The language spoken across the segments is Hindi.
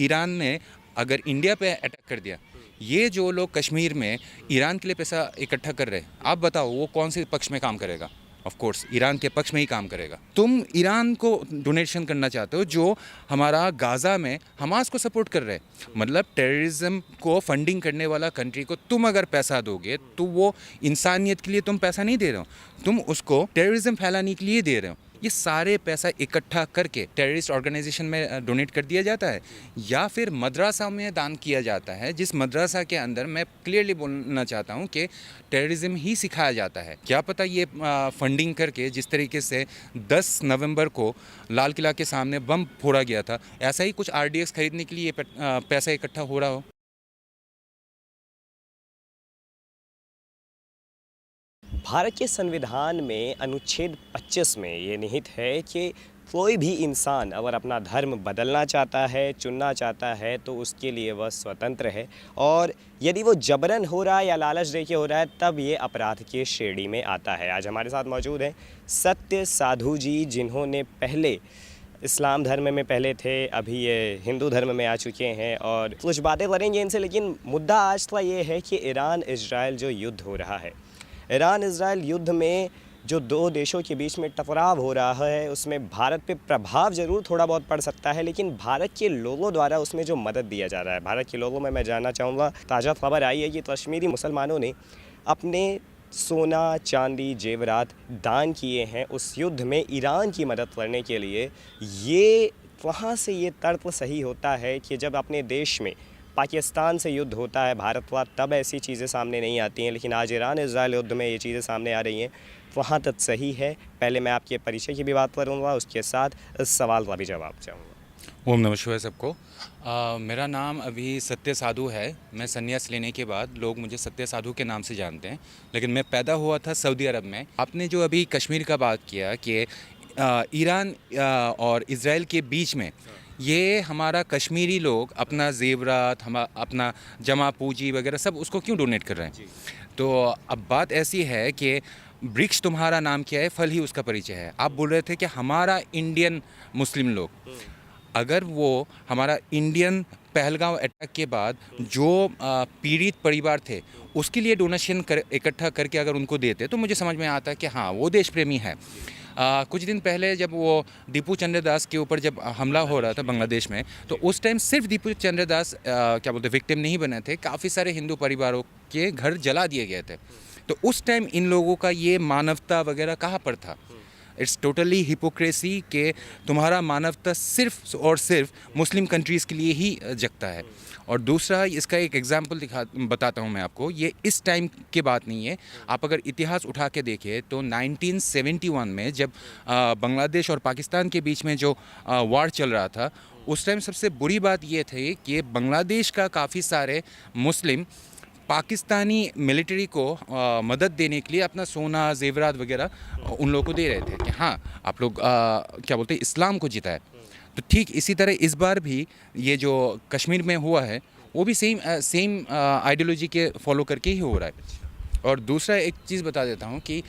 ईरान ने अगर इंडिया पे अटैक कर दिया, ये जो लोग कश्मीर में ईरान के लिए पैसा इकट्ठा कर रहे हैं, आप बताओ वो कौन से पक्ष में काम करेगा? ऑफ कोर्स ईरान के पक्ष में ही काम करेगा। तुम ईरान को डोनेशन करना चाहते हो जो हमारा गाज़ा में हमास को सपोर्ट कर रहे हैं, मतलब टेररिज्म को फंडिंग करने वाला कंट्री को तुम अगर पैसा दोगे तो वो इंसानियत के लिए तुम पैसा नहीं दे रहे हो, तुम उसको टेररिज्म फैलाने के लिए दे रहे हो। ये सारे पैसा इकट्ठा करके टेररिस्ट ऑर्गेनाइजेशन में डोनेट कर दिया जाता है या फिर मदरसा में दान किया जाता है, जिस मदरसा के अंदर मैं क्लियरली बोलना चाहता हूँ कि टेररिज्म ही सिखाया जाता है। क्या पता ये फंडिंग करके जिस तरीके से 10 नवंबर को लाल किला के सामने बम फोड़ा गया था, ऐसा ही कुछ RDX खरीदने के लिए पैसा इकट्ठा हो रहा हो। भारत के संविधान में अनुच्छेद 25 में ये निहित है कि कोई भी इंसान अगर अपना धर्म बदलना चाहता है, चुनना चाहता है, तो उसके लिए वह स्वतंत्र है, और यदि वो जबरन हो रहा है या लालच देके हो रहा है तब ये अपराध की श्रेणी में आता है। आज हमारे साथ मौजूद हैं सत्य साधु जी, जिन्होंने पहले इस्लाम धर्म में पहले थे, अभी ये हिंदू धर्म में आ चुके हैं, और कुछ बातें करेंगे इनसे। लेकिन मुद्दा आज का ये है कि ईरान इजराइल जो युद्ध हो रहा है, ईरान इजराइल युद्ध में जो दो देशों के बीच में टकराव हो रहा है, उसमें भारत पे प्रभाव ज़रूर थोड़ा बहुत पड़ सकता है, लेकिन भारत के लोगों द्वारा उसमें जो मदद दिया जा रहा है, भारत के लोगों में मैं जानना चाहूँगा। ताज़ा खबर आई है कि कश्मीरी मुसलमानों ने अपने सोना, चांदी, जेवरात दान किए हैं उस युद्ध में ईरान की मदद करने के लिए। ये वहाँ से ये तर्क सही होता है कि जब अपने देश में पाकिस्तान से युद्ध होता है भारत का, तब ऐसी चीज़ें सामने नहीं आती हैं, लेकिन आज ईरान इजराइल युद्ध में ये चीज़ें सामने आ रही हैं। वहाँ तक सही है। पहले मैं आपके परिचय की भी बात करूँगा, उसके साथ इस सवाल का भी जवाब चाहूँगा। ओम नमः शिवाय सबको। मेरा नाम अभी सत्य साधु है। मैं संन्यास लेने के बाद लोग मुझे सत्य साधु के नाम से जानते हैं, लेकिन मैं पैदा हुआ था सऊदी अरब में। आपने जो अभी कश्मीर का बात किया कि ईरान और इज़राइल के बीच में ये हमारा कश्मीरी लोग अपना जेवरात, हम अपना जमा पूंजी वगैरह सब उसको क्यों डोनेट कर रहे हैं? तो अब बात ऐसी है कि वृक्ष तुम्हारा नाम क्या है, फल ही उसका परिचय है। आप बोल रहे थे कि हमारा इंडियन मुस्लिम लोग, अगर वो हमारा इंडियन पहलगांव अटैक के बाद जो पीड़ित परिवार थे उसके लिए डोनेशन इकट्ठा करके अगर उनको देते तो मुझे समझ में आता है कि हाँ वो देश प्रेमी है। कुछ दिन पहले जब वो दीपू चंद्र दास के ऊपर जब हमला हो रहा था बांग्लादेश में, तो उस टाइम सिर्फ दीपू चंद्र दास क्या बोलते विक्टिम नहीं बने थे, काफ़ी सारे हिंदू परिवारों के घर जला दिए गए थे। तो उस टाइम इन लोगों का ये मानवता वगैरह कहाँ पर था? इट्स टोटली हिपोक्रेसी के तुम्हारा मानवता सिर्फ और सिर्फ मुस्लिम कंट्रीज़ के लिए ही जगता है। और दूसरा, इसका एक एग्जांपल बताता हूँ मैं आपको। ये इस टाइम की बात नहीं है, आप अगर इतिहास उठा के देखें तो 1971 में जब बांग्लादेश और पाकिस्तान के बीच में जो वार चल रहा था, उस टाइम सबसे बुरी बात ये थी कि बांग्लादेश का काफ़ी सारे मुस्लिम पाकिस्तानी मिलिट्री को मदद देने के लिए अपना सोना, जेवरात वगैरह उन लोगों को दे रहे थे कि हाँ आप लोग क्या बोलते हैं इस्लाम को जिताए। तो ठीक इसी तरह इस बार भी ये जो कश्मीर में हुआ है वो भी सेम आइडियोलॉजी के फॉलो करके ही हो रहा है। और दूसरा एक चीज़ बता देता हूँ कि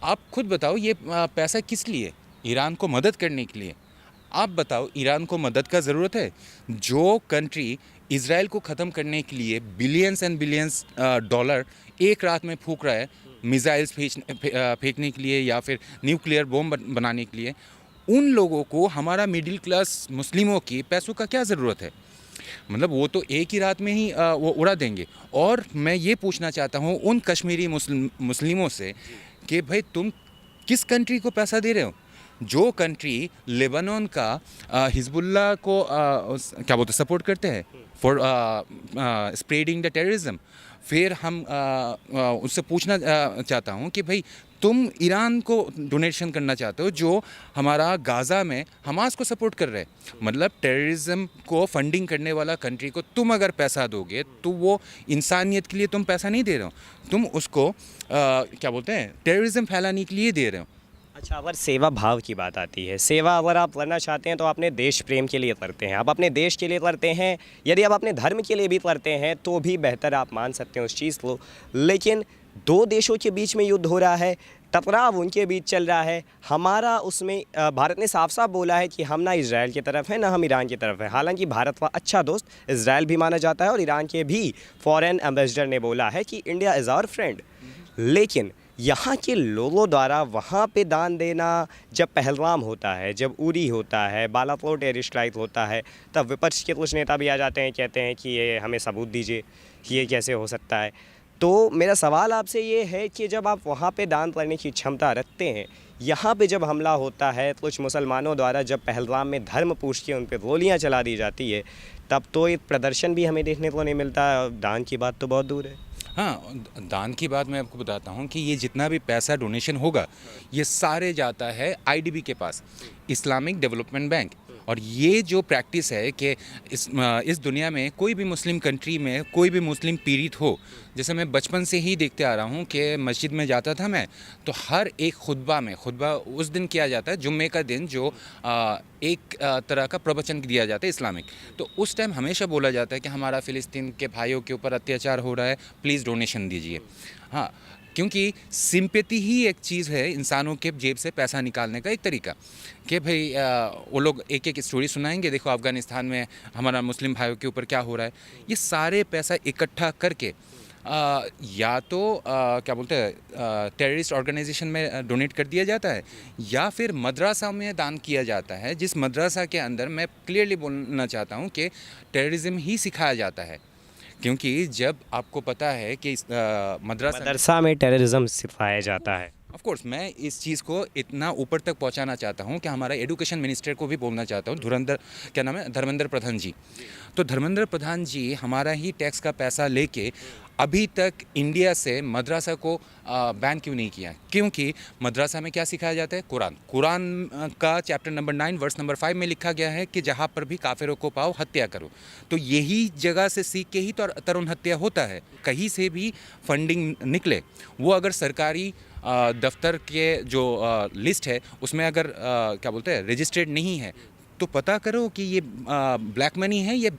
आप खुद बताओ ये पैसा किस लिए? ईरान को मदद करने के लिए। आप बताओ ईरान को मदद का ज़रूरत है? जो कंट्री इज़राइल को ख़त्म करने के लिए बिलियंस एंड बिलियंस डॉलर एक रात में फूंक रहा है, मिसाइल्स फेंकने के लिए या फिर न्यूक्लियर बॉम्ब बनाने के लिए, उन लोगों को हमारा मिडिल क्लास मुस्लिमों की पैसों का क्या ज़रूरत है? मतलब वो तो एक ही रात में ही वो उड़ा देंगे। और मैं ये पूछना चाहता हूँ उन कश्मीरी मुस्लिमों से कि भाई तुम किस कंट्री को पैसा दे रहे हो? जो कंट्री लेबनान का हिजबुल्लाह को क्या बोलते सपोर्ट करते हैं फॉर स्प्रेडिंग द टेररिज्म। फिर हम उससे पूछना चाहता हूँ कि भाई तुम ईरान को डोनेशन करना चाहते हो जो हमारा गाज़ा में हमास को सपोर्ट कर रहे हैं, मतलब टेररिज्म को फंडिंग करने वाला कंट्री को तुम अगर पैसा दोगे तो वो इंसानियत के लिए तुम पैसा नहीं दे रहे हो, तुम उसको क्या बोलते हैं टेररिज्म फैलाने के लिए दे रहे हो। अच्छा, अगर सेवा भाव की बात आती है, सेवा अगर आप करना चाहते हैं तो अपने देश प्रेम के लिए करते हैं, आप अपने देश के लिए करते हैं। यदि आप अपने धर्म के लिए भी करते हैं तो भी बेहतर, आप मान सकते हैं उस चीज़ को। लेकिन दो देशों के बीच में युद्ध हो रहा है, टकराव उनके बीच चल रहा है। हमारा उसमें भारत ने साफ साफ बोला है कि हम ना इजराइल की तरफ हैं ना हम ईरान की तरफ हैं। हालांकि भारत का अच्छा दोस्त इजराइल भी माना जाता है और ईरान के भी फॉरेन एम्बेसडर ने बोला है कि इंडिया इज़ आवर फ्रेंड। लेकिन यहाँ के लोगों द्वारा वहाँ पे दान देना, जब पहलगाम होता है, जब उरी होता है, बालाकोट एयर स्ट्राइक होता है, तब विपक्ष के कुछ नेता भी आ जाते हैं, कहते हैं कि ये हमें सबूत दीजिए, ये कैसे हो सकता है। तो मेरा सवाल आपसे ये है कि जब आप वहाँ पे दान करने की क्षमता रखते हैं, यहाँ पे जब हमला होता है कुछ मुसलमानों द्वारा, जब पहलगाम में धर्म पूछ के उन पर गोलियाँ चला दी जाती है, तब तो एक प्रदर्शन भी हमें देखने को नहीं मिलता। दान की बात तो बहुत दूर है। हाँ, दान की बात मैं आपको बताता हूँ कि ये जितना भी पैसा डोनेशन होगा ये सारे जाता है आईडीबी के पास, इस्लामिक डेवलपमेंट बैंक। और ये जो प्रैक्टिस है कि इस दुनिया में कोई भी मुस्लिम कंट्री में कोई भी मुस्लिम पीड़ित हो, जैसे मैं बचपन से ही देखते आ रहा हूँ कि मस्जिद में जाता था मैं, तो हर एक खुतबा उस दिन किया जाता है, जुम्मे का दिन, जो एक तरह का प्रवचन दिया जाता है इस्लामिक। तो उस टाइम हमेशा बोला जाता है कि हमारा फ़िलिस्तीन के भाइयों के ऊपर अत्याचार हो रहा है, प्लीज़ डोनेशन दीजिए। हाँ, क्योंकि सिंपैथी ही एक चीज़ है इंसानों के जेब से पैसा निकालने का एक तरीका, कि भाई वो लोग एक एक स्टोरी सुनाएंगे, देखो अफ़गानिस्तान में हमारा मुस्लिम भाइयों के ऊपर क्या हो रहा है। ये सारे पैसा इकट्ठा करके या तो क्या बोलते हैं टेररिस्ट ऑर्गेनाइजेशन में डोनेट कर दिया जाता है, या फिर मदरसा में दान किया जाता है, जिस मदरसा के अंदर मैं क्लियरली बोलना चाहता हूँ कि टेररिज्म ही सिखाया जाता है। क्योंकि जब आपको पता है कि मदरसा में टेररिज्म सिखाया जाता है। ऑफ कोर्स मैं इस चीज़ को इतना ऊपर तक पहुंचाना चाहता हूं कि हमारा एजुकेशन मिनिस्टर को भी बोलना चाहता हूं, धर्मेंद्र प्रधान जी। तो धर्मेंद्र प्रधान जी हमारा ही टैक्स का पैसा लेके अभी तक इंडिया से मदरसा को बैन क्यों नहीं किया? क्योंकि मदरसा में क्या सिखाया जाता है? कुरान का चैप्टर नंबर 9 वर्स नंबर 5 में लिखा गया है कि जहाँ पर भी काफिरों को पाओ हत्या करो। तो यही जगह से सीख के ही तो तरुण हत्या होता है। कहीं से भी फंडिंग निकले, वो अगर सरकारी दफ्तर के जो लिस्ट है उसमें अगर क्या बोलते हैं रजिस्टर्ड नहीं है, तो पता करो कि ये ब्लैक मनी है, ये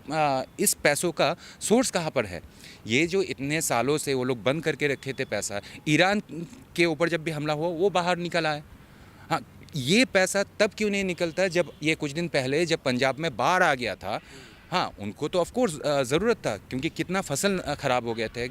इस पैसों का सोर्स कहाँ पर है। ये जो इतने सालों से वो लोग बंद करके रखे थे पैसा, ईरान के ऊपर जब भी हमला हुआ वो बाहर निकल आया। हाँ, ये पैसा तब क्यों नहीं निकलता जब ये कुछ दिन पहले जब पंजाब में बाढ़ आ गया था। हाँ, उनको तो ऑफ कोर्स ज़रूरत था, क्योंकि कितना फसल ख़राब हो गए थे,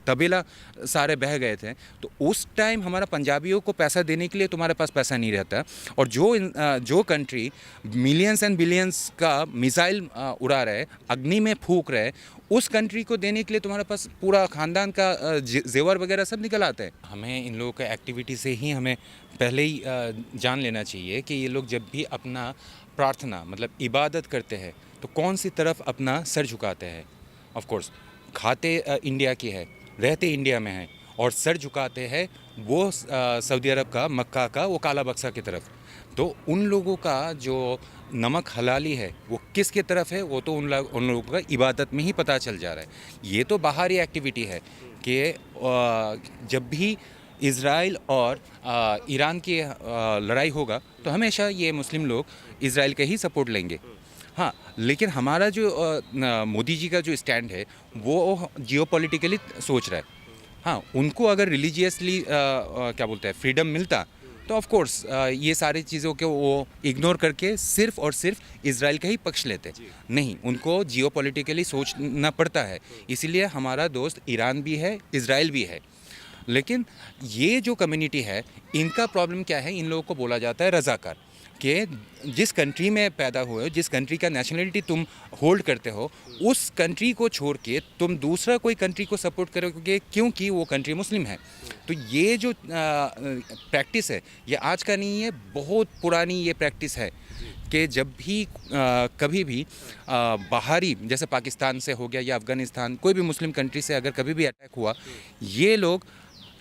तबेला सारे बह गए थे। तो उस टाइम हमारा पंजाबियों को पैसा देने के लिए तुम्हारे पास पैसा नहीं रहता। और जो कंट्री मिलियंस एंड बिलियंस का मिसाइल उड़ा रहे, अग्नि में फूंक रहे, उस कंट्री को देने के लिए तुम्हारे पास पूरा ख़ानदान का जेवर वगैरह सब निकल आते हैं। हमें इन लोगों का एक्टिविटी से ही हमें पहले ही जान लेना चाहिए कि ये लोग जब भी अपना प्रार्थना मतलब इबादत करते हैं तो कौन सी तरफ अपना सर झुकाते हैं। ऑफ कोर्स खाते इंडिया की है, रहते इंडिया में हैं, और सर झुकाते हैं वो सऊदी अरब का, मक्का का वो काला बक्सा की तरफ। तो उन लोगों का जो नमक हलाली है वो किसकी तरफ है, वो तो उन लोगों का इबादत में ही पता चल जा रहा है। ये तो बाहरी एक्टिविटी है कि जब भी इज़राइल और ईरान की लड़ाई होगा तो हमेशा ये मुस्लिम लोग इज़राइल का ही सपोर्ट लेंगे। हाँ, लेकिन हमारा जो मोदी जी का जो स्टैंड है वो जियोपॉलिटिकली सोच रहा है। हाँ, उनको अगर रिलीजियसली क्या बोलते हैं फ्रीडम मिलता तो ऑफ कोर्स ये सारी चीज़ों को वो इग्नोर करके सिर्फ और सिर्फ इजराइल का ही पक्ष लेते। नहीं, उनको जियोपॉलिटिकली सोचना पड़ता है। इसीलिए हमारा दोस्त ईरान भी है, इजराइल भी है। लेकिन ये जो कम्युनिटी है इनका प्रॉब्लम क्या है, इन लोगों को बोला जाता है रज़ाकार, कि जिस कंट्री में पैदा हुए हो, जिस कंट्री का नेशनलिटी तुम होल्ड करते हो, उस कंट्री को छोड़ के तुम दूसरा कोई कंट्री को सपोर्ट करोगे क्योंकि वो कंट्री मुस्लिम है। तो ये जो प्रैक्टिस है ये आज का नहीं है, बहुत पुरानी ये प्रैक्टिस है कि जब भी कभी भी बाहरी जैसे पाकिस्तान से हो गया या अफ़गानिस्तान, कोई भी मुस्लिम कंट्री से अगर कभी भी अटैक हुआ, ये लोग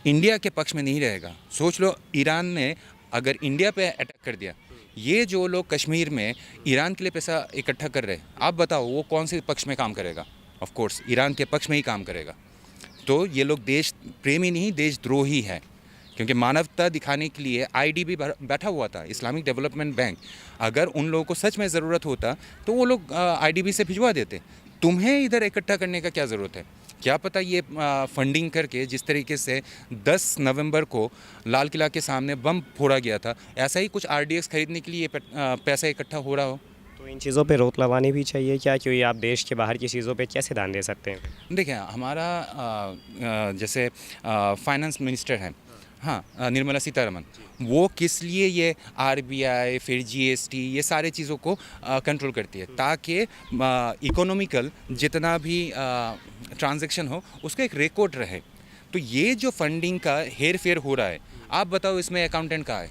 इंडिया के पक्ष में नहीं रहेगा। सोच लो, ईरान ने अगर इंडिया पे अटैक कर दिया, ये जो लोग कश्मीर में ईरान के लिए पैसा इकट्ठा कर रहे हैं, आप बताओ वो कौन से पक्ष में काम करेगा? ऑफ कोर्स ईरान के पक्ष में ही काम करेगा। तो ये लोग देश प्रेमी नहीं, देशद्रोही है। क्योंकि मानवता दिखाने के लिए आईडीबी बैठा हुआ था, इस्लामिक डेवलपमेंट बैंक। अगर उन लोगों को सच में ज़रूरत होता तो वो लोग आईडीबी से भिजवा देते। तुम्हें इधर इकट्ठा करने का क्या ज़रूरत है? क्या पता ये फंडिंग करके जिस तरीके से 10 नवंबर को लाल किला के सामने बम फोड़ा गया था, ऐसा ही कुछ आरडीएक्स खरीदने के लिए पैसा इकट्ठा हो रहा हो। तो इन चीज़ों पे रोक लगानी भी चाहिए क्या, क्योंकि आप देश के बाहर की चीज़ों पे कैसे ध्यान दे सकते हैं? देखिए हमारा जैसे फाइनेंस मिनिस्टर हैं, हाँ, निर्मला सीतारमन, वो किस लिए ये आरबीआई फिर जीएसटी ये सारे चीज़ों को कंट्रोल करती है, ताकि इकोनॉमिकल जितना भी ट्रांजैक्शन हो उसका एक रिकॉर्ड रहे। तो ये जो फंडिंग का हेर फेर हो रहा है, आप बताओ इसमें अकाउंटेंट कहाँ है?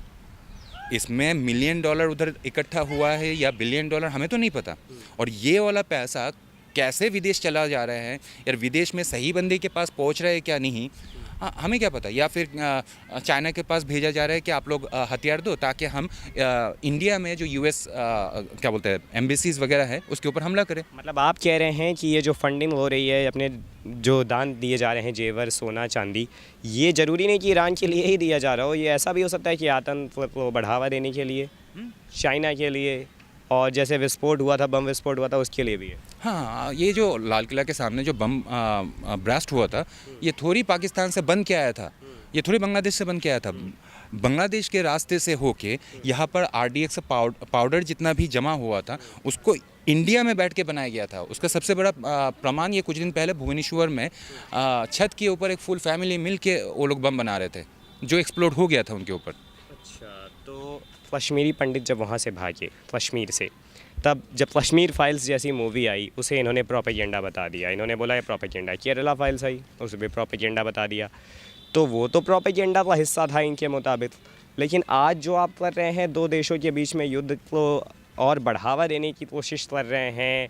इसमें मिलियन डॉलर उधर इकट्ठा हुआ है या बिलियन डॉलर, हमें तो नहीं पता। और ये वाला पैसा कैसे विदेश चला जा रहा है, या विदेश में सही बंदे के पास पहुंच रहा है क्या नहीं, हमें क्या पता। या फिर चाइना के पास भेजा जा रहा है कि आप लोग हथियार दो, ताकि हम इंडिया में जो यूएस क्या बोलते हैं एम्बेसीज वगैरह है उसके ऊपर हमला करें। मतलब आप कह रहे हैं कि ये जो फंडिंग हो रही है, अपने जो दान दिए जा रहे हैं, जेवर सोना चांदी, ये ज़रूरी नहीं कि ईरान के लिए ही दिया जा रहा हो, ये ऐसा भी हो सकता है कि आतंक को बढ़ावा देने के लिए, चाइना के लिए, और जैसे विस्फोट हुआ था, बम विस्फोट हुआ था, उसके लिए भी है। हाँ, ये जो लाल किला के सामने जो बम ब्लास्ट हुआ था, ये थोड़ी पाकिस्तान से बन के आया था, ये थोड़ी बांग्लादेश से बन के आया था। बांग्लादेश के रास्ते से होके यहाँ पर आरडीएक्स पाउडर जितना भी जमा हुआ था उसको इंडिया में बैठ के बनाया गया था। उसका सबसे बड़ा प्रमाण ये कुछ दिन पहले भुवनेश्वर में छत के ऊपर एक फुल फैमिली मिल के वो लोग बम बना रहे थे, जो एक्सप्लोड हो गया था उनके ऊपर। अच्छा, तो कश्मीरी पंडित जब वहाँ से भागे कश्मीर से, तब जब कश्मीर फाइल्स जैसी मूवी आई उसे इन्होंने प्रोपेगेंडा बता दिया, इन्होंने बोला ये प्रोपेगेंडा। केरला फाइल्स आई उसे भी प्रोपेगेंडा बता दिया, तो वो तो प्रोपेगेंडा का हिस्सा था इनके मुताबिक। लेकिन आज जो आप कर रहे हैं, दो देशों के बीच में युद्ध को और बढ़ावा देने की कोशिश कर रहे हैं,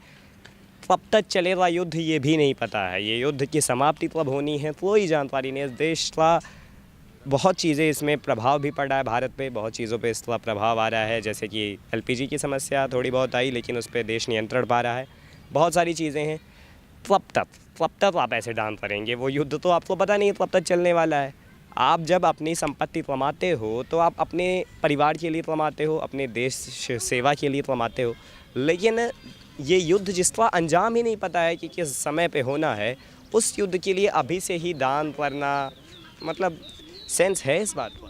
कब तक चलेगा युद्ध ये भी नहीं पता है, ये युद्ध की समाप्ति कब होनी है कोई जानकारी नहीं। इस देश का बहुत चीज़ें इसमें प्रभाव भी पड़ा है, भारत पे बहुत चीज़ों पे इसका प्रभाव आ रहा है, जैसे कि एलपीजी की समस्या थोड़ी बहुत आई, लेकिन उस पर देश नियंत्रण पा रहा है, बहुत सारी चीज़ें हैं। कब तक आप ऐसे डांस करेंगे? वो युद्ध तो आपको पता नहीं कब तक चलने वाला है। आप जब अपनी संपत्ति कमाते हो तो आप अपने परिवार के लिए कमाते हो, अपने देश सेवा के लिए कमाते हो, लेकिन ये युद्ध जिसका अंजाम ही नहीं पता है कि किस समय पे होना है, उस युद्ध के लिए अभी से ही दान करना, मतलब सेंस है इस बात का?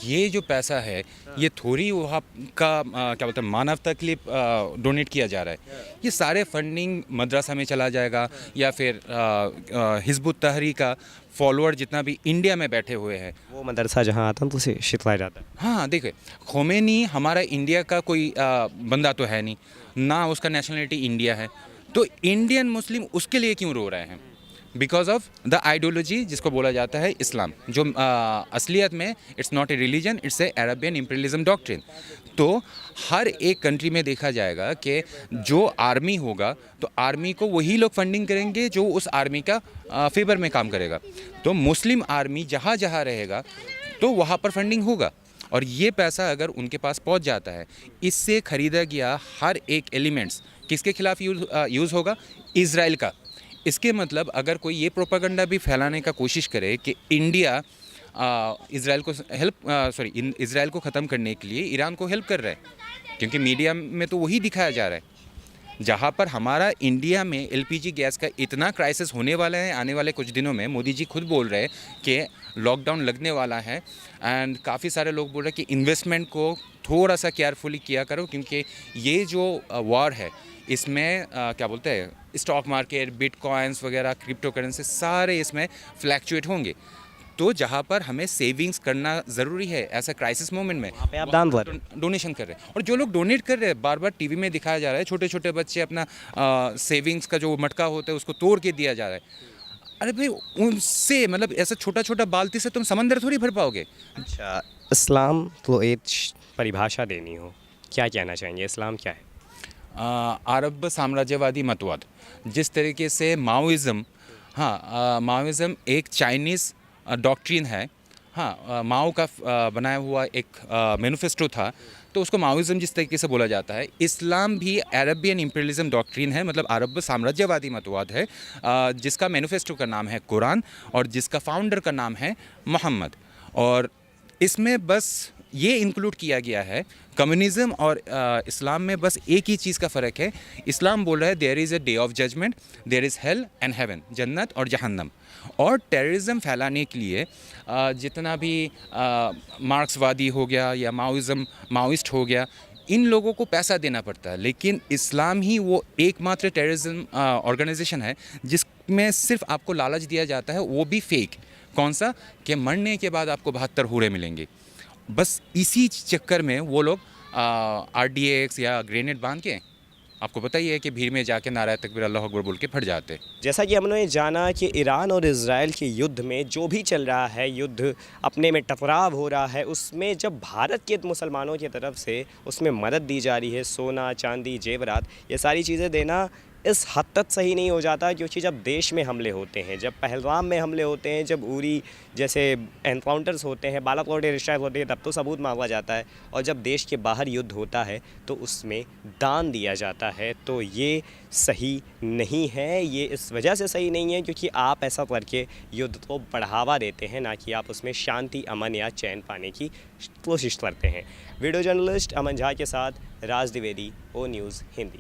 ये जो पैसा है ये थोड़ी वहाँ का क्या बोलते हैं मानवता के लिए डोनेट किया जा रहा है। ये सारे फंडिंग मदरसा में चला जाएगा, या फिर हिज़्बुत तहरीर का फॉलोअर जितना भी इंडिया में बैठे हुए हैं। वो मदरसा जहाँ आतंक उसे शिकवाया जाता है। हाँ, देखिए खोमेनी हमारा इंडिया का कोई बंदा तो है नहीं ना, उसका नेशनलिटी इंडिया है, तो इंडियन मुस्लिम उसके लिए क्यों रो रहे हैं? बिकॉज ऑफ द आइडियोलॉजी जिसको बोला जाता है इस्लाम, जो असलियत में it's not a religion, it's a Arabian imperialism doctrine. तो हर एक कंट्री में देखा जाएगा कि जो आर्मी होगा तो आर्मी को वही लोग फंडिंग करेंगे जो उस आर्मी का फेवर में काम करेगा। तो मुस्लिम आर्मी जहाँ जहाँ रहेगा तो वहाँ पर फंडिंग होगा, और ये पैसा अगर उनके पास पहुँच जाता है, इससे ख़रीदा गया हर एक एलिमेंट्स किसके खिलाफ यूज़ होगा? इज़राइल का। इसके मतलब अगर कोई ये प्रोपेगेंडा भी फैलाने का कोशिश करे कि इंडिया इज़राइल को ख़त्म करने के लिए ईरान को हेल्प कर रहा है, क्योंकि मीडिया में तो वही दिखाया जा रहा है। जहाँ पर हमारा इंडिया में एलपीजी गैस का इतना क्राइसिस होने वाला है आने वाले कुछ दिनों में, मोदी जी खुद बोल रहे हैं कि लॉकडाउन लगने वाला है, एंड काफ़ी सारे लोग बोल रहे हैं कि इन्वेस्टमेंट को थोड़ा सा केयरफुली किया करो, क्योंकि ये जो वॉर है इसमें क्या बोलते हैं स्टॉक मार्केट, बिटकॉइंस वगैरह, क्रिप्टो करेंसी सारे इसमें फ्लैक्चुएट होंगे। तो जहाँ पर हमें सेविंग्स करना ज़रूरी है ऐसा क्राइसिस मोमेंट में, पे आप दान कर डोनेशन कर रहे हैं। और जो लोग डोनेट कर रहे हैं, बार बार टीवी में दिखाया जा रहा है, छोटे छोटे बच्चे अपना सेविंग्स का जो मटका होता है उसको तोड़ के दिया जा रहा है। अरे भाई, उनसे मतलब ऐसा छोटा छोटा बाल्टी से तुम समंदर थोड़ी भर पाओगे। अच्छा, इस्लाम को एक परिभाषा देनी हो, क्या कहना चाहेंगे? इस्लाम क्या है? अरब साम्राज्यवादी मतवाद, जिस तरीके से माओइज़्म, हाँ, माओइज़्म एक चाइनीज़ डॉक्ट्रिन है। हाँ, माओ का बनाया हुआ एक मैनिफेस्टो था, तो उसको माओइज़्म जिस तरीके से बोला जाता है। इस्लाम भी अरबियन इम्पीरियलिज्म डॉक्ट्रिन है, मतलब अरब साम्राज्यवादी मतवाद है, जिसका मैनिफेस्टो का नाम है कुरान और जिसका फाउंडर का नाम है मोहम्मद। और इसमें बस ये इंक्लूड किया गया है। कम्युनिज़्म और इस्लाम में बस एक ही चीज़ का फ़र्क है। इस्लाम बोल रहा है there is a day of judgement, there is hell and heaven, जन्नत और जहन्नम। और टेररिज्म फैलाने के लिए जितना भी मार्क्सवादी हो गया या माओइस्ट हो गया, इन लोगों को पैसा देना पड़ता है। लेकिन इस्लाम ही वो एकमात्र टेररिज्म ऑर्गेनाइजेशन है जिसमें सिर्फ आपको लालच दिया जाता है, वो भी फेक। कौन सा? कि मरने के बाद आपको 72 हूरें मिलेंगे। बस इसी चक्कर में वो लोग RDX या ग्रेनेड बांध के, आपको पता ही है कि भीड़ में जाके नारा तकबीर अल्लाह अकबर बोल के फट जाते। जैसा कि हमने जाना कि ईरान और इज़राइल के युद्ध में जो भी चल रहा है, युद्ध अपने में टकराव हो रहा है, उसमें जब भारत के मुसलमानों की तरफ से उसमें मदद दी जा रही है, सोना चांदी जेवरात, ये सारी चीज़ें देना इस हद तक सही नहीं हो जाता। क्योंकि जब देश में हमले होते हैं, जब पहलगाम में हमले होते हैं, जब उरी जैसे एनकाउंटर्स होते हैं, बालाकोट एयर स्ट्राइक होती है, तब तो सबूत मांगा जाता है। और जब देश के बाहर युद्ध होता है तो उसमें दान दिया जाता है। तो ये सही नहीं है। ये इस वजह से सही नहीं है क्योंकि आप ऐसा करके युद्ध को बढ़ावा देते हैं, ना कि आप उसमें शांति, अमन या चैन पाने की कोशिश करते हैं। वीडियो जर्नलिस्ट अमन झा के साथ राज द्विवेदी, O News हिंदी।